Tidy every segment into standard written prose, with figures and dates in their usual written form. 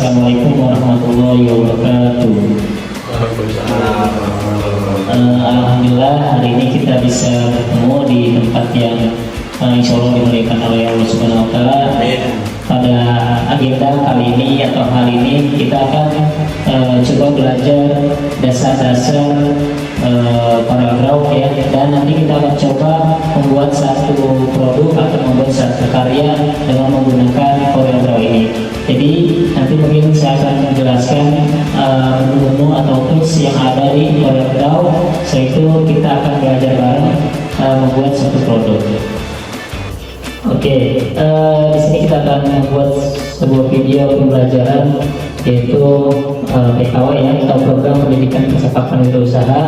Assalamualaikum warahmatullahi wabarakatuh. Alhamdulillah hari ini kita bisa bertemu di tempat yang insya Allah dimuliakan oleh Allah Subhanahu Wa Taala. Pada agenda kali ini atau hari ini kita akan coba belajar dasar-dasar CorelDRAW ya, dan nanti kita akan coba membuat satu produk atau membuat satu karya dengan menggunakan CorelDRAW ini. Jadi nanti mungkin saya akan menjelaskan menu atau tools yang ada di CorelDRAW. Setelah itu kita akan belajar bareng membuat satu produk. Oke, di sini kita akan membuat sebuah video pembelajaran yaitu PKW ya, atau Program Pendidikan Persepakan Wirausaha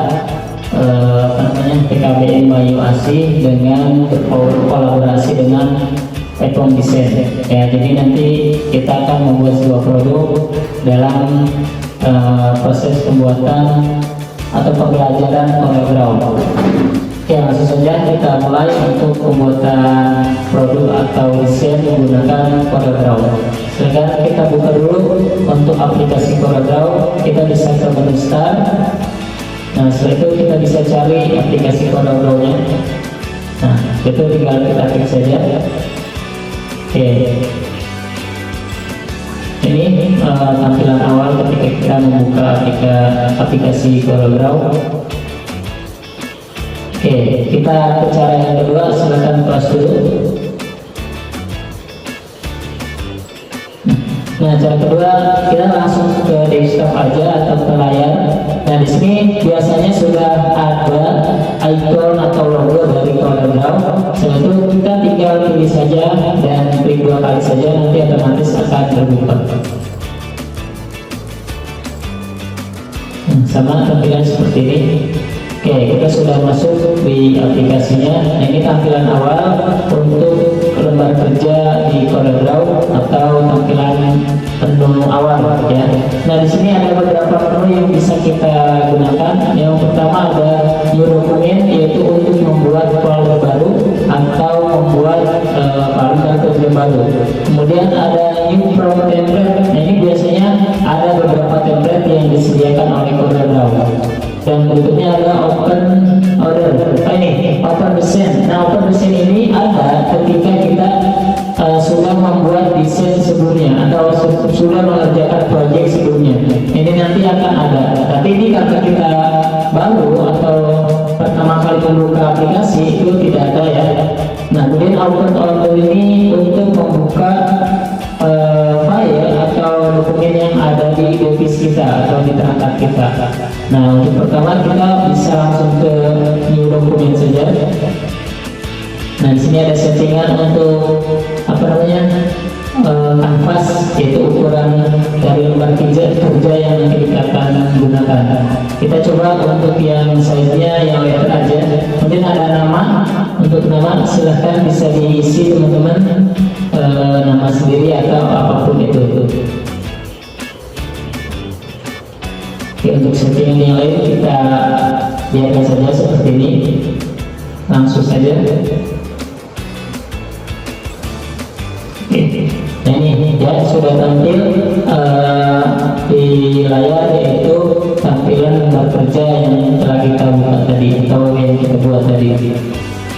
PKBM Bayu Asih dengan berkolaborasi dengan Epon Design ya. Jadi nanti kita akan membuat sebuah produk dalam proses pembuatan atau pembelajaran CorelDRAW. Ya, langsung saja kita mulai untuk pembuatan produk atau desain menggunakan CorelDRAW. Sekarang kita buka dulu untuk aplikasi CorelDRAW. Kita bisa ke menu Start. Nah, setelah itu kita bisa cari aplikasi CorelDRAW-nya. Nah, itu tinggal kita klik saja. Oke. Ini tampilan awal ketika kita membuka aplikasi CorelDRAW. Oke, kita ke cara yang kedua, silakan kelas dulu. Nah, cara kedua kita langsung ke desktop aja atau ke layar. Nah, di sini biasanya sudah ada icon atau logo dari CorelDRAW. Setelah itu kita tinggal pilih saja dan klik 2 kali saja, nanti otomatis akan terbuka. Sama tampilan seperti ini. Oke, kita sudah masuk di aplikasinya. Nah, ini tampilan awal untuk lembar kerja di CorelDRAW atau tampilan menu awal ya. Nah, di sini ada beberapa menu yang bisa kita gunakan. Yang pertama ada new document, yaitu untuk membuat file baru atau membuat file kerja baru. Kemudian ada new from template. Nah, ini biasanya ada beberapa template yang disediakan oleh CorelDRAW. Dan berikutnya ada open order. Ini open design. Nah, open design ini ada ketika kita sudah membuat desain sebelumnya atau sudah mengerjakan proyek sebelumnya. Ini nanti akan ada. Tapi ini karena kita baru atau pertama kali membuka aplikasi itu tidak ada ya. Nah, kemudian open order ini untuk membuka file atau dokumen yang ada di device kita atau di perangkat kita. Nah, untuk pertama kita bisa langsung ke new dokumen saja. Nah, di sini ada settingan untuk kanvas, yaitu ukuran dari lembar kerja yang nanti kita akan gunakan. Kita coba untuk yang size-nya yang letter aja. Kemudian ada nama. Untuk nama silahkan bisa diisi teman-teman, nama sendiri atau apapun itu. Oke, untuk settingan yang lain kita biarkan saja seperti ini, langsung saja. Oke, nah ini ya sudah tampil di layar, yaitu tampilan lembar kerja yang telah kita buat tadi atau yang kita buat tadi.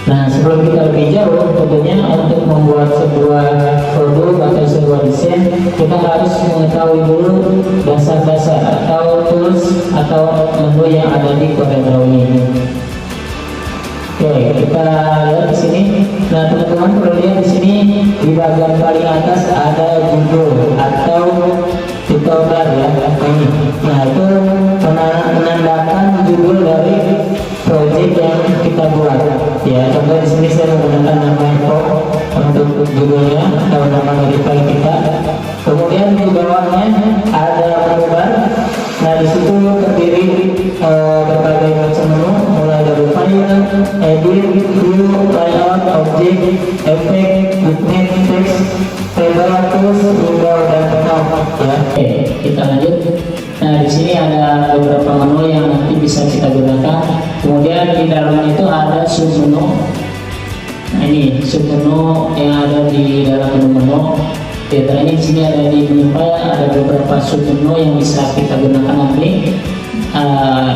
Nah, sebelum kita lebih jauh, tentunya untuk membuat sebuah produk atau sebuah desain, kita harus mengetahui dulu dasar-dasar atau tools atau menu yang ada di CorelDRAW ini. Oke, kita lihat di sini. Nah, teman-teman perlu lihat di sini di bagian paling atas ada judul atau title bar ya. Ini. Nah, itu menandakan judul dari project yang kita buat. Ya, contoh di sini saya menggunakan nama info untuk judulnya atau nama dari file kita. Kemudian di bawahnya ada menu bar. Nah, di situ terdiri berbagai macam menu, mulai dari file, edit, view, layout, object, effect, bookmark, text, table, tools, window, dan penuh. Ya, oke, kita lanjut. Nah, di sini ada beberapa menu yang nanti bisa kita gunakan. Kemudian di dalamnya itu ada submenu. Nah, ini submenu yang ada di dalam menu-menu. Di antaranya di sini ada di menu file ada beberapa submenu yang bisa kita gunakan nanti.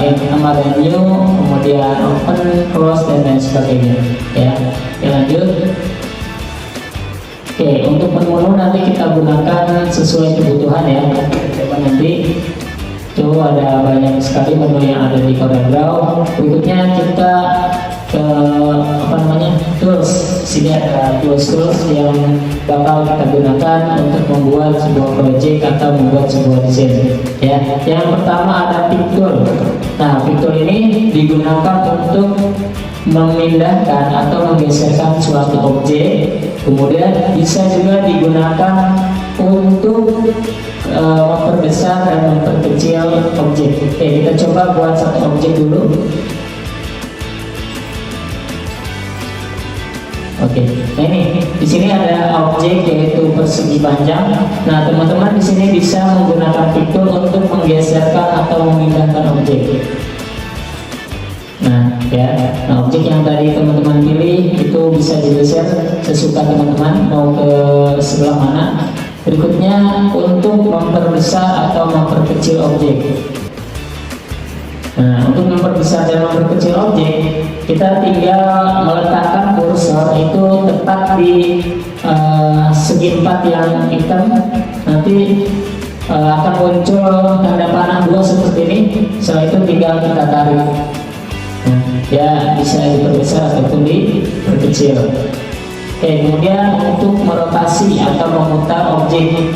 Yang pertama ada new, kemudian open, close, dan lain sebagainya. Ya, lanjut. Oke, untuk menu nanti kita gunakan sesuai kebutuhan ya. Coba nanti. Itu ada banyak sekali menu yang ada di CorelDRAW. Berikutnya kita ke tools. Sini ada tools yang bakal kita gunakan untuk membuat sebuah project atau membuat sebuah desain. Ya, yang pertama ada pick tool. Nah, pick tool ini digunakan untuk memindahkan atau menggeserkan suatu objek. Kemudian bisa juga digunakan untuk memperbesar dan memperkecil objek. Oke, kita coba buat satu objek dulu. Oke, nah ini di sini ada objek yaitu persegi panjang. Nah, teman-teman di sini bisa menggunakan fitur untuk menggeserkan atau memindahkan objek. Nah, objek yang tadi teman-teman pilih itu bisa digeser sesuka teman-teman mau ke sebelah mana. Berikutnya untuk memperbesar atau memperkecil objek. Nah, untuk memperbesar dan memperkecil objek, kita tinggal meletakkan kursor itu tepat di segi 4 yang hitam. Nanti akan muncul tanda panah 2 seperti ini. Setelah itu tinggal kita tarik. Nah, ya bisa diperbesar ataupun diperkecil. Oke, kemudian untuk merotasi atau memutar objek.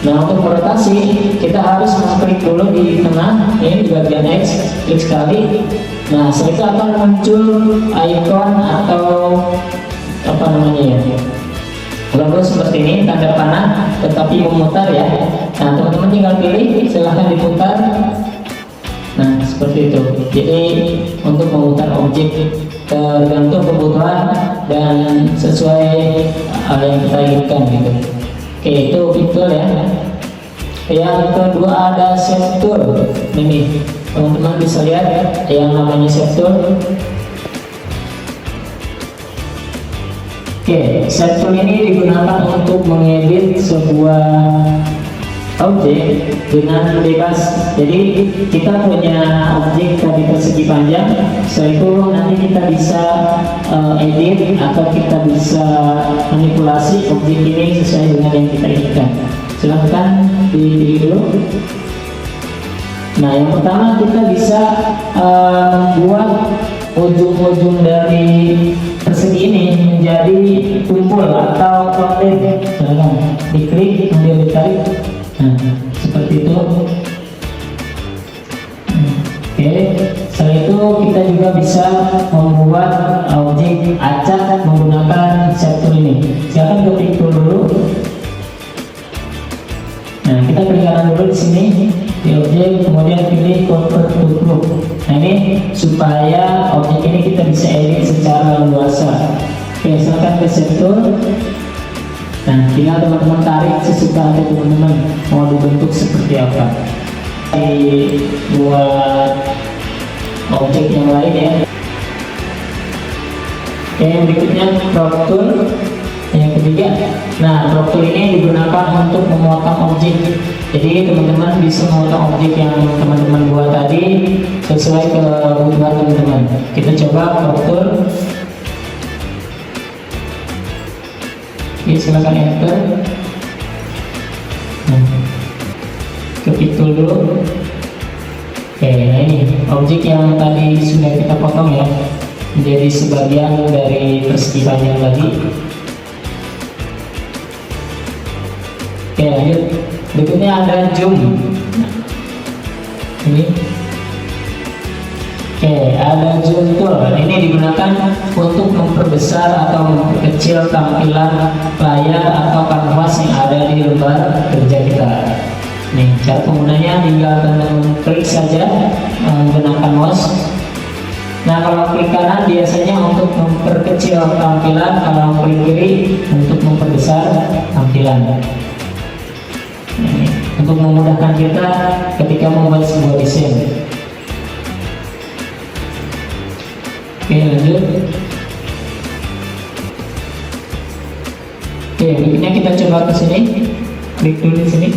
Nah, untuk merotasi kita harus mengklik dulu di tengah, ini di bagian X, klik sekali. Nah, setelah itu akan muncul icon atau apa namanya ya, logo seperti ini, tanda panah, tetapi memutar ya. Nah, teman-teman tinggal pilih, silahkan diputar. Nah, seperti itu. Jadi untuk memutar objek tergantung kebutuhan dan sesuai yang kita inginkan gitu. Oke, itu fitur ya. Yang kedua ada shape tool. Ini teman-teman bisa lihat yang namanya shape tool. Oke, shape tool ini digunakan untuk mengedit sebuah objek dengan bebas. Jadi kita punya objek tadi persegi panjang, setelah itu nanti kita bisa edit atau kita bisa manipulasi objek ini sesuai dengan yang kita inginkan. Silahkan dipilih dulu. Nah, yang pertama kita bisa membuat ujung-ujung dari persegi ini menjadi tumpul atau konten. Silahkan diklik kemudian ditarik. Nah, seperti itu. Oke, setelah itu kita juga bisa membuat objek acak menggunakan shape tool ini. Silakan ke pick tool dulu. Nah, kita klik kanan dulu di sini di objek, kemudian pilih convert to group. Nah, ini supaya objek ini kita bisa edit secara luasa. Oke, silakan ke shape tool. Nah, tinggal teman-teman tarik sesuka hati teman-teman mau dibentuk seperti apa. Buat objek yang lain ya. Oke, yang berikutnya crop tool. Yang ketiga, nah crop tool ini digunakan untuk memotong objek. Jadi teman-teman bisa memotong objek yang teman-teman buat tadi sesuai kebutuhan teman-teman. Kita coba crop tool. Oke, silakan enter. Nah, ke pick tool dulu. Oke, nah ini objek yang tadi sudah kita potong ya, menjadi sebagian dari persegi panjang tadi. Oke, lanjut. Berikutnya ada zoom. Ini. Oke, ada zoom tool. Ini digunakan untuk memperbesar atau memperkecil tampilan layar atau kanvas yang ada di lembar kerja kita. Nih, cara penggunanya tinggal teman-teman klik saja menggunakan mouse. Nah, kalau klik kanan biasanya untuk memperkecil tampilan, kalau klik kiri untuk memperbesar tampilan. Ini untuk memudahkan kita ketika membuat sebuah desain. Oke, lanjut. Oke, berikutnya kita coba ke sini, klik dulu di sini,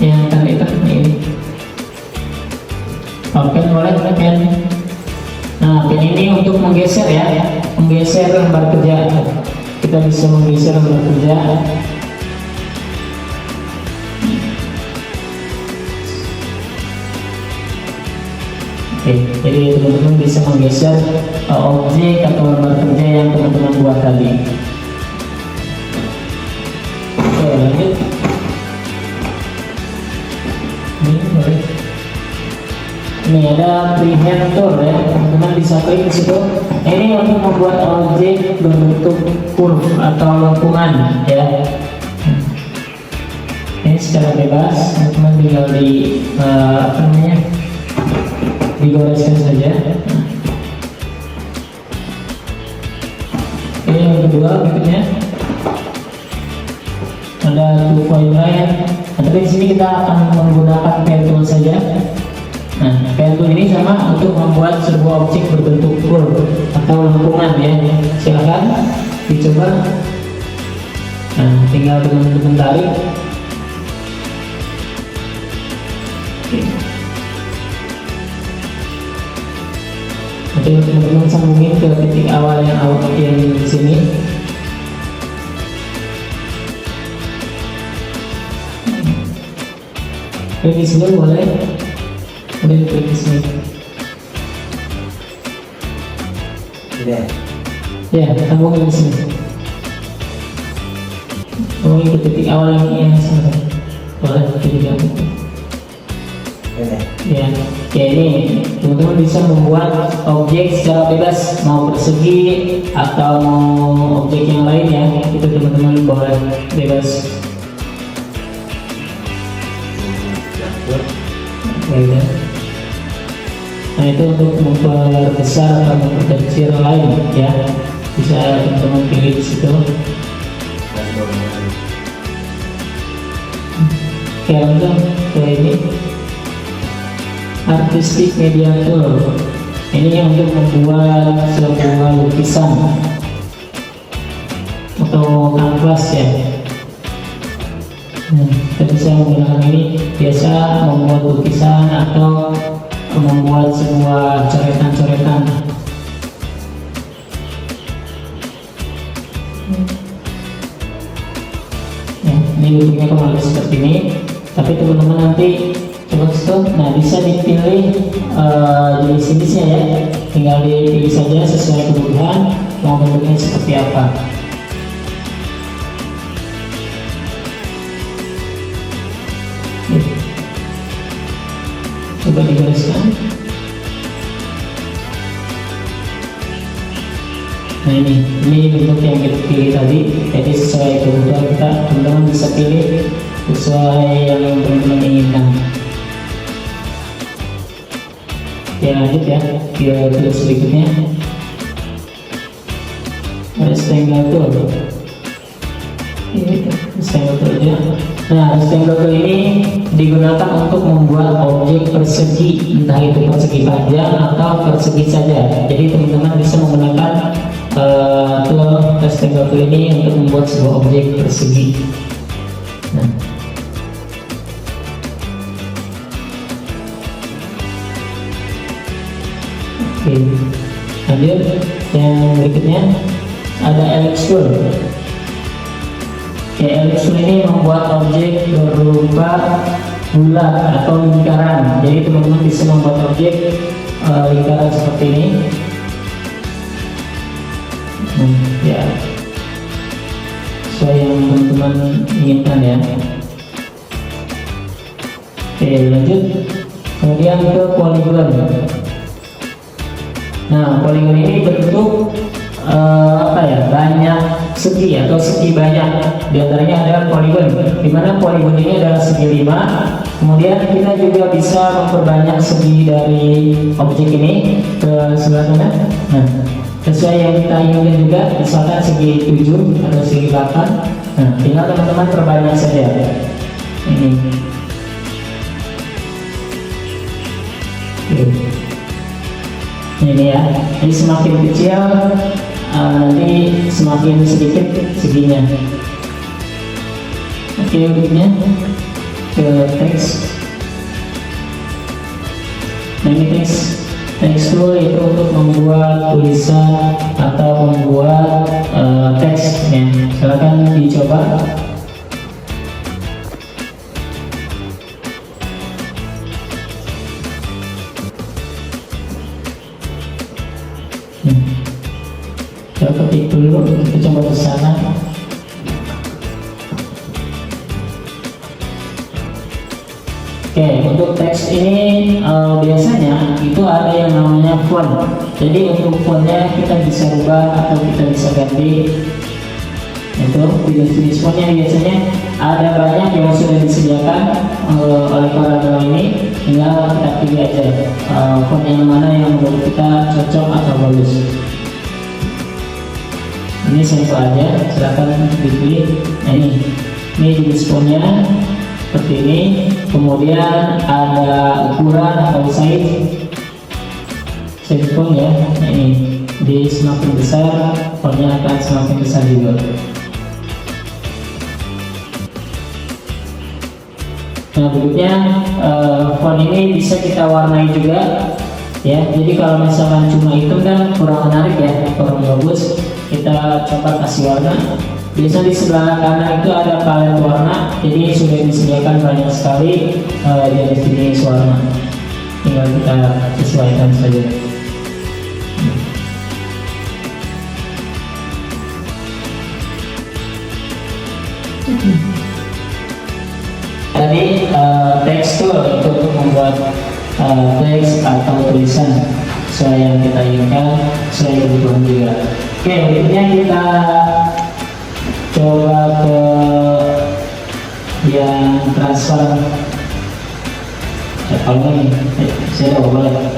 yang tanda itu ini. Oke, boleh pen. Nah, pen ini untuk menggeser ya, menggeser lembar kerja. Kita bisa menggeser lembar kerja. Oke, jadi teman-teman bisa menggeser objek atau lembar kerja yang teman-teman buat tadi. Oke, lanjut. Ini boleh. Ini ada freehand tool ya, teman-teman bisa klik di situ. Ini untuk membuat objek berbentuk curve atau lengkungan ya. Ini secara bebas, teman-teman tinggal di digoreskan saja. Ini yang kedua berikutnya ada two point line. Tapi di sini kita akan menggunakan pen tool saja. Nah, pen tool ini sama untuk membuat sebuah objek berbentuk curve atau lengkungan ya. Silakan dicoba. Nah, tinggal teman-teman tarik. Oke. Nanti teman-teman sambungin ke titik awal yang di sini. Klik di sini boleh. Kemudian klik di sini. Ya, sambungin di sini. Sambungin ke titik awal yang sama. Boleh titik yang itu. Ya, ini teman-teman bisa membuat objek secara bebas, mau persegi atau mau objek yang lain ya, itu teman-teman boleh bebas. Nah, itu untuk memperbesar atau memperkecil lain ya, bisa teman-teman pilih di situ. Oke, langsung ke ini. Artistic media tool. Ini yang untuk membuat sebuah lukisan atau kanvas ya. Kita bisa menggunakan ini biasa membuat lukisan atau membuat sebuah coretan-coretan. Ya, ini bentuknya kembali seperti ini. Tapi teman-teman nanti coba stop. Nah, bisa dipilih jenis-jenisnya ya, tinggal dipilih saja sesuai kebutuhan mau bentuknya seperti apa. Coba digariskan. Nah, ini bentuk yang kita pilih tadi, jadi sesuai kebutuhan kita, teman-teman bisa pilih sesuai yang teman-teman inginkan. Ya, lanjut ya ke tulis berikutnya. Rectangle tool. Ini rectangle tool aja. Nah, rectangle tool ini digunakan untuk membuat objek persegi, entah itu persegi panjang atau persegi saja. Jadi teman-teman bisa menggunakan tool rectangle tool ini untuk membuat sebuah objek persegi. Nah, oke, lanjut yang berikutnya ada ellipse tool. Oke, ellipse tool ini membuat objek berupa bulat atau lingkaran. Jadi teman-teman bisa membuat objek lingkaran seperti ini. Ya, sesuai yang teman-teman inginkan ya. Oke, lanjut kemudian ke polygon. Nah, polygon ini bentuk banyak segi atau segi banyak. Di antaranya ada polygon, di mana polygon ini adalah segi 5. Kemudian kita juga bisa memperbanyak segi dari objek ini ke sebelah sana. Nah, sesuai yang kita inginkan juga, misalkan segi 7 atau segi 8. Nah, tinggal teman-teman perbanyak saja. Ini. Ini ya, jadi semakin kecil nanti semakin sedikit seginya. Oke, berikutnya ke teks. Nah, ini teks tool itu untuk membuat tulisan atau membuat teks ya. Silakan dicoba. Kita ketik dulu, kita coba ke sana. Oke, untuk teks ini biasanya itu ada yang namanya font. Jadi untuk fontnya kita bisa rubah atau kita bisa ganti. Itu jenis fontnya biasanya ada banyak yang sudah disediakan oleh Corel ini. Tinggal kita pilih aja font yang mana yang menurut kita cocok atau bagus. Ini sampel aja, silakan dipilih. Nah, ini jenis fontnya seperti ini. Kemudian ada ukuran atau size font ya. Nah, ini di semakin besar fontnya akan semakin besar juga. Nah, berikutnya font ini bisa kita warnai juga ya. Jadi kalau misalkan cuma hitam kan kurang menarik ya, kurang bagus. Kita coba kasih warna. Biasa di sebelah kanan itu ada palet warna, jadi sudah disediakan banyak sekali jenis warna. Tinggal kita sesuaikan saja. Tadi teks tool itu untuk membuat teks atau tulisan sesuai yang kita inginkan, sesuai kebutuhan juga. Oke, berikutnya kita coba ke yang transfer. Kalau ini shadow boleh.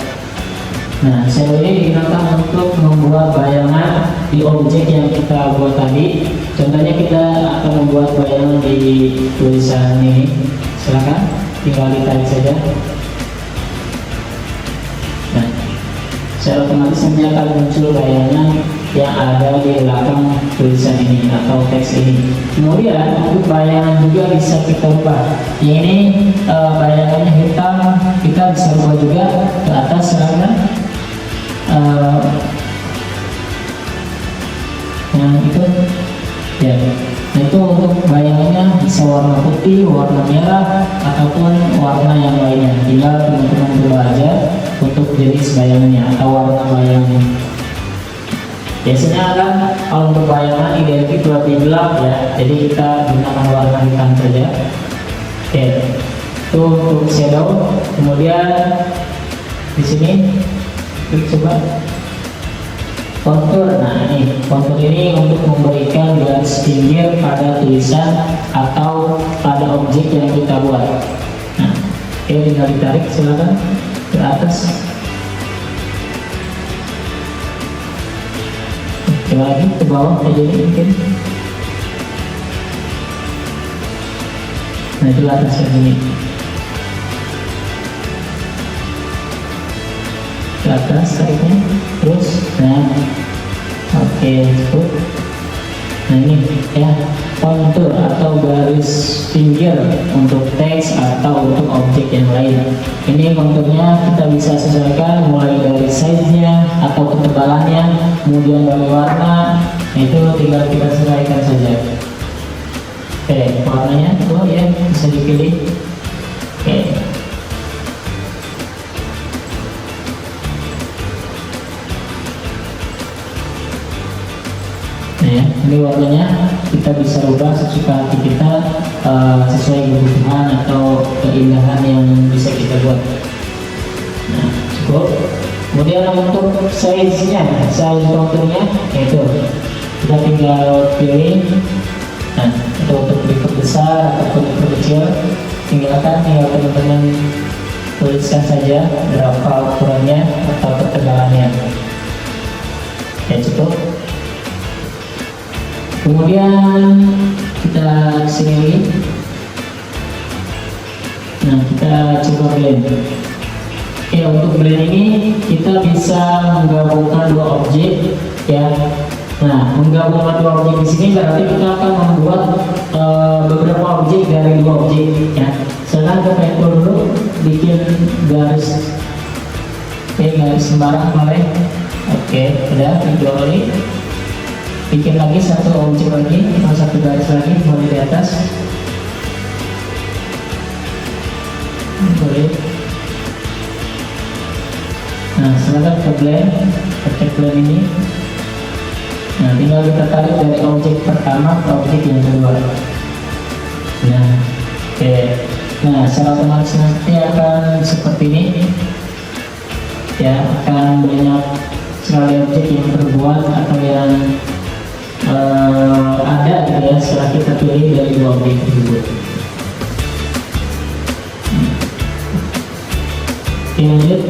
Nah, shadow ini digunakan untuk membuat bayangan di objek yang kita buat tadi. Contohnya kita akan membuat bayangan di tulisan ini. Silakan tinggal ditarik saja. Nah, secara otomatis nanti akan muncul bayangan yang ada di belakang tulisan ini atau teks ini. Kemudian untuk bayangan juga bisa kita ubah. Ini bayangannya hitam, kita bisa ubah juga ke atas silakan. Yang itu ya. Nah, itu untuk bayangannya bisa warna putih, warna merah, ataupun warna yang lainnya. Tinggal teman-teman coba aja untuk jenis bayangannya atau warna bayangannya. Biasanya kan kalau untuk bayangan identik lebih gelap ya, jadi kita gunakan warna hitam saja. Oke, itu untuk shadow. Kemudian di sini klik coba kontur. Nah, ini kontur ini untuk memberikan garis pinggir pada tulisan atau pada objek yang kita buat. Nah, oke, tinggal ditarik silakan ke atas. Coba lagi ke bawah aja mungkin. Nah, itu atas yang ini. Ke atas tariknya, terus, nah, oke, cukup. Nah, ini ya kontur atau garis pinggir untuk teks atau untuk objek yang lain. Ini konturnya kita bisa sesuaikan mulai dari size-nya atau ketebalannya, kemudian dari warna. Itu tinggal kita sesuaikan saja. Oke, warnanya itu ya bisa dipilih. Oke. Nah, ya, ini warnanya kita bisa rubah sesuka hati kita, sesuai kebutuhan atau keindahan yang bisa kita buat. Nah, cukup. Kemudian untuk size-nya, size konturnya itu kita tinggal pilih. Nah, itu untuk diperbesar ataupun diperkecil, tinggal teman-teman tuliskan saja berapa ukurannya atau ketebalannya. Ya, cukup. Kemudian kita sini, nah kita coba blend. Oke, untuk blend ini kita bisa menggabungkan dua objek ya. Nah, menggabungkan dua objek di sini berarti kita akan membuat beberapa objek dari dua objek ya. Sekarang ke pen tool dulu, bikin garis, oke, garis sembarang boleh. Oke, udah dua kali. Bikin lagi satu objek lagi, atau satu garis lagi, boleh di atas. Boleh. Nah, silakan ke blend, pakai blend ini. Nah, tinggal kita tarik dari objek pertama ke objek yang kedua. Nah, oke. Nah, secara otomatis nanti akan seperti ini. Ya, akan banyak sekali objek yang terbuat atau yang ada gitu ya setelah kita pilih dari dua objek tersebut. Oke, lanjut.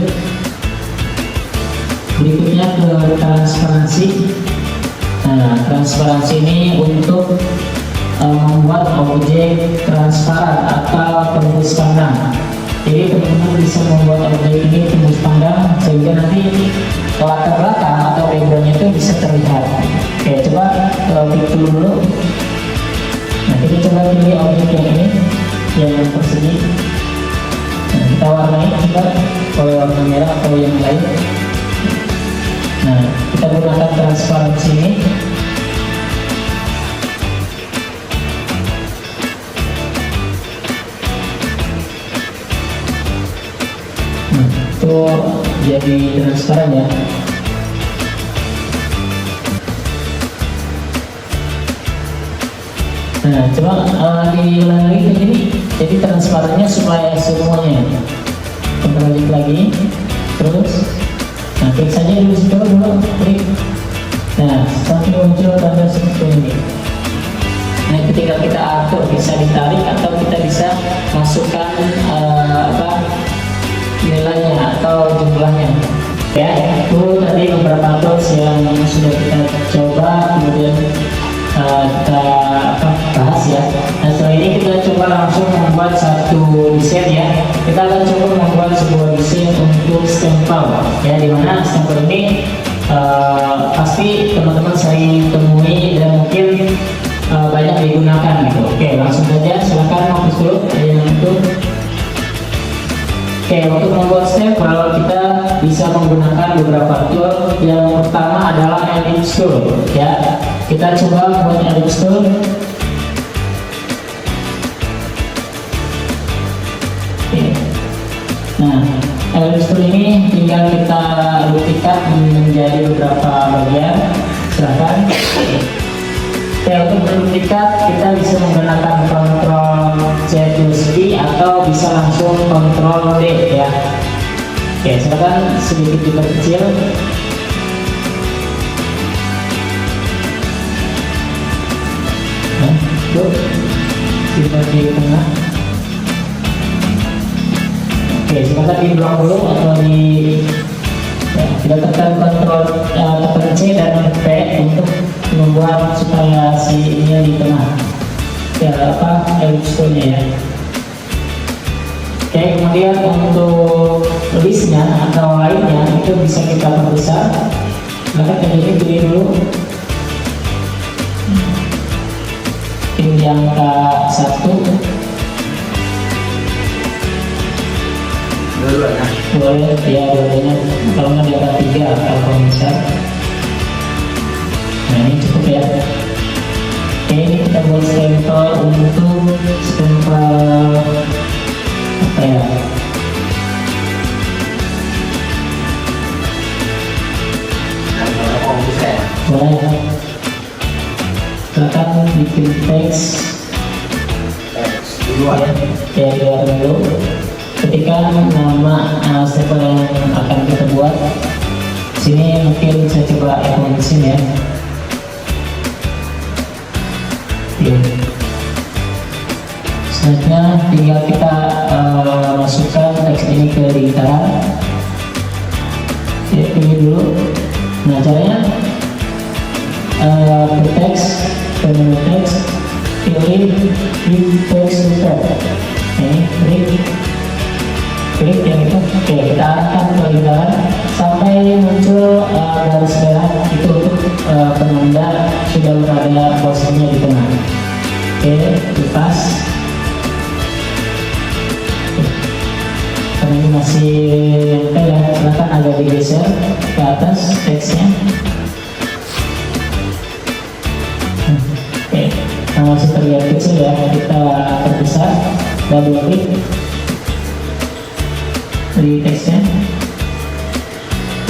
Berikutnya ke transparansi. Nah, transparansi ini untuk membuat objek transparan atau tembus pandang. Jadi teman-teman bisa membuat objek ini tembus pandang sehingga nanti latar belakang atau backgroundnya itu bisa terlihat. Oke, coba klik dulu. Nah, kita coba pilih objek yang ini, yang persegi. Nah, kita warnai coba, kalau warna merah atau yang lain. Nah, kita gunakan transparansi ini. Itu jadi transparan ya. Nah, coba diulang lagi ke sini. Jadi transparannya supaya semuanya. Kita lanjut lagi. Terus, nah klik saja dulu situ dulu, klik. Nah, sampai muncul tanda seperti ini. Nah, ketika kita atur bisa ditarik atau kita bisa masukkan nilainya atau jumlahnya. Ya, itu tadi beberapa tools yang sudah kita coba, kemudian kita bahas ya. Nah, setelah ini kita coba langsung membuat satu desain ya. Kita akan coba membuat sebuah desain untuk stempel ya, dimana stempel ini pasti teman-teman sering temui dan mungkin banyak digunakan gitu. Oke, langsung saja silakan hapus dulu yang itu. Oke, untuk membuat stempel kita bisa menggunakan beberapa tool. Yang pertama adalah ellipse tool ya. Kita coba buat ellipse tool. Oke. Nah, ellipse tool ini tinggal kita duplicate menjadi beberapa bagian. Silakan. Oke, untuk berduplikat kita bisa menggunakan Ctrl C plus D atau bisa langsung Ctrl D ya. Oke, silakan sedikit diperkecil. Nah, itu kita di tengah. Oke, silakan di blok dulu atau di ya, kita tekan Ctrl C dan P untuk membuat supaya si ini di tengah ya ellipse toolnya ya. Oke, kemudian untuk listnya atau lainnya itu bisa kita perbesar. Maka ini pilih dulu, pilih di angka 1. Boleh ya, bolehnya kalau nggak di angka 3 kalau besar. Nah, ini cukup ya. Oke, ini kita buat stempel untuk stempel apa ya? Boleh. Silakan bikin teks dulu ya. Ya, keluar dulu. Ketika nama stempel yang akan kita buat, sini mungkin saya coba mesin ya. Selanjutnya tinggal kita masukkan teks ini ke lingkaran. Ya, pilih dulu. Nah, caranya ke teks, ke menu teks, pilih text filter. Ini klik yang itu. Oke, kita arahkan ke lingkaran sampai muncul garis merah, itu untuk penanda sudah berada posisinya di tengah. Oke, lepas. Karena ini masih nempel ya, silakan agak digeser ke atas teksnya. Oke, masih terlihat kecil ya, kita perbesar, double klik di teksnya,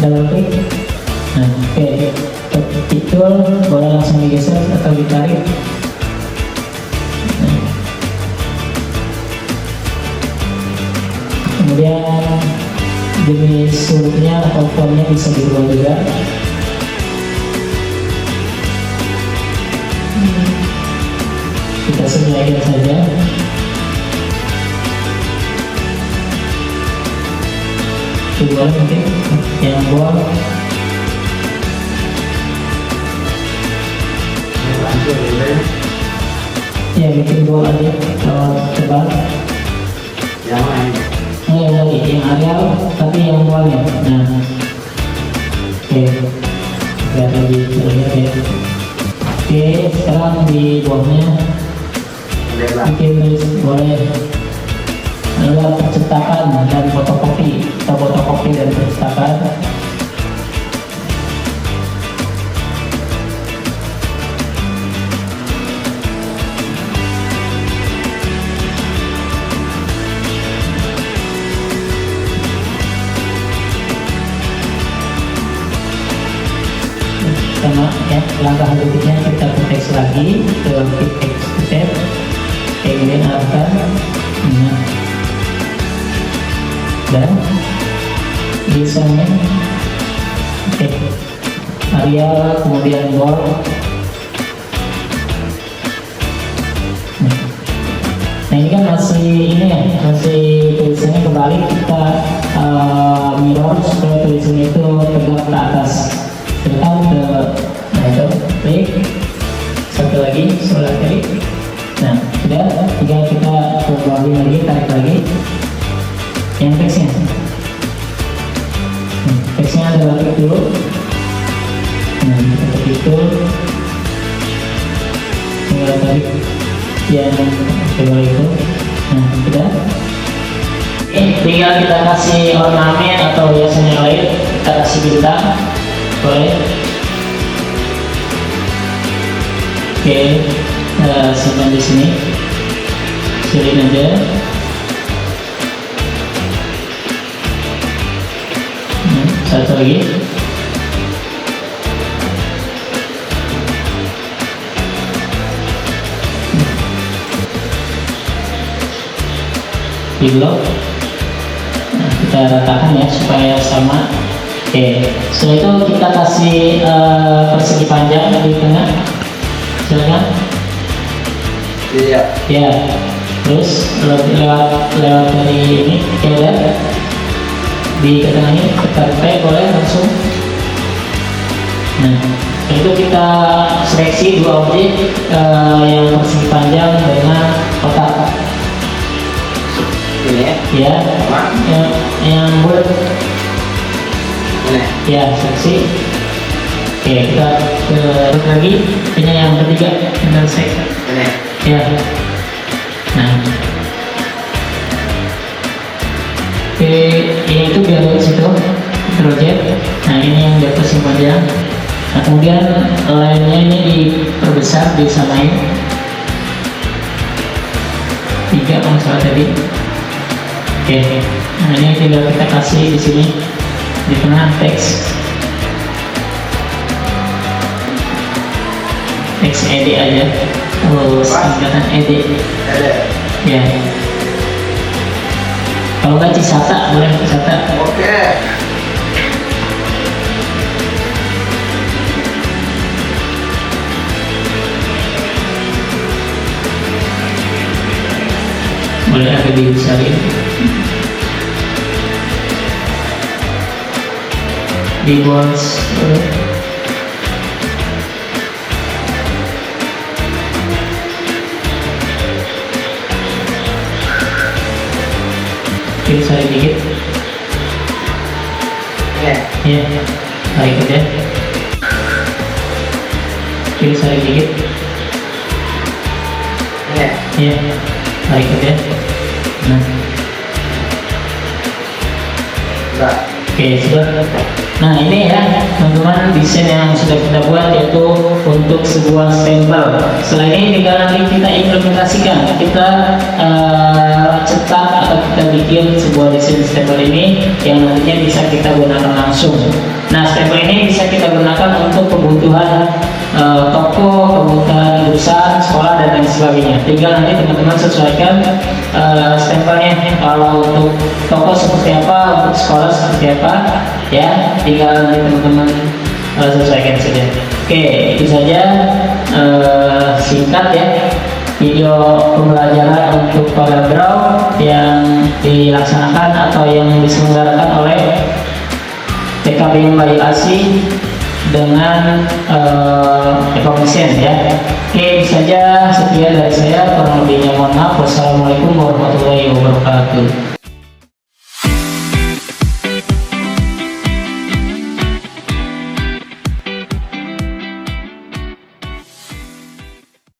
double klik. Nah, oke, itu boleh langsung digeser atau ditarik. Kemudian jenis hurufnya atau fontnya bisa dirubah juga. Kita sesuaikan saja. Kedua mungkin yang bold. Ya, bikin bold aja kalau tebal. Yang lain. Yang lagi, yang Arial, tapi yang boldnya. Nah, oke, lihat lagi terlihat ya. Oke, sekarang di bawahnya bikin boleh ada percetakan dan fotokopi atau fotokopi dan percetakan. Sama ya, langkah berikutnya kita ke teks lagi, ke teks tab, kemudian arahkan, dan desainnya, oke, Arial, kemudian bold. Nah ini kan masih ini ya, masih tulisannya kebalik, kita mirror supaya tulisannya itu tegak ke atas. Tekan ke, nah itu, klik, satu lagi, sebelah klik. Nah sudah, tinggal kita ke bawah lagi, tarik lagi yang teksnya. Teksnya ada balik dulu. Nah seperti itu, tinggal tarik yang kedua itu. Nah sudah, tinggal kita kasih ornamen atau hiasan yang lain, kita kasih bintang. Boleh. Oke, simpan di sini. Silin aja. Satu lagi. Di blok. Nah, kita ratakan ya supaya sama. Oke, setelah itu kita kasih persegi panjang di tengah, silakan. Iya. Ya, terus lewat dari ini, ya di tengahnya kita pakai boleh langsung. Nah, itu kita seleksi dua objek yang persegi panjang dengan kotak. Ini ya, yang buat. Ya, seksi. Oke, kita ke lagi punya yang ketiga, tinggal save. Ya. Nah, oke, ini itu biar di situ project. Nah, ini yang di atas yang panjang. Nah, kemudian lainnya ini diperbesar, disamain. 3 kalau salah tadi. Oke, nah ini tinggal kita kasih di sini. Di tengah teks ed aja, singkatan ed ya. Kalau nggak Cisata boleh Cisata. Oke. Boleh agak dibesarin. Di bonds saya dikit. Iya, tarik ikut ya. Kiri tarik dikit. Iya, tarik ikut ya. Nah. Oke, sudah. Nah, ini ya teman-teman desain yang sudah kita buat, yaitu untuk sebuah stempel. Setelah ini tinggal nanti kita implementasikan, kita cetak atau kita bikin sebuah desain stempel ini yang nantinya bisa kita gunakan langsung. Nah, stempel ini bisa kita gunakan untuk kebutuhan toko, kebutuhan jurusan, sekolah, dan lain sebagainya. Tinggal nanti teman-teman sesuaikan stempelnya. Kalau untuk toko seperti apa, untuk sekolah seperti apa, ya tinggal nanti teman-teman sesuaikan saja. Oke, itu saja singkat ya video pembelajaran untuk paragraf yang dilaksanakan atau yang diselenggarakan oleh TKB Bayu Asih dengan Ekomisen ya. Oke, itu saja, sekian dari saya, kurang lebihnya mohon maaf.